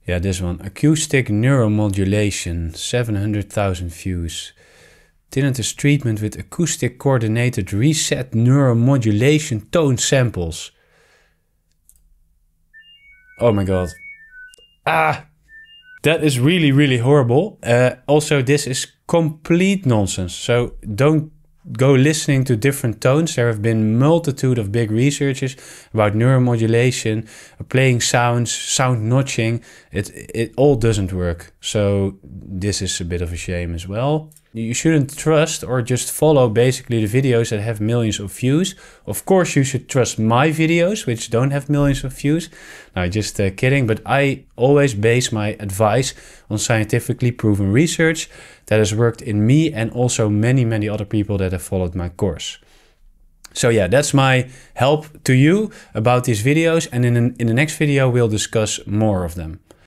Yeah, this one. Acoustic neuromodulation, 700,000 views. Tinnitus treatment with acoustic coordinated reset neuromodulation tone samples. Oh my god. That is really, really horrible. Also, this is complete nonsense. So don't go listening to different tones. There have been multitude of big researches about neuromodulation, playing sounds, sound notching. It all doesn't work. So this is a bit of a shame as well. You shouldn't trust or just follow basically the videos that have millions of views. Of course, you should trust my videos, which don't have millions of views. No, just kidding. But I always base my advice on scientifically proven research that has worked in me and also many, many other people that have followed my course. So yeah, that's my help to you about these videos. And in the next video, we'll discuss more of them.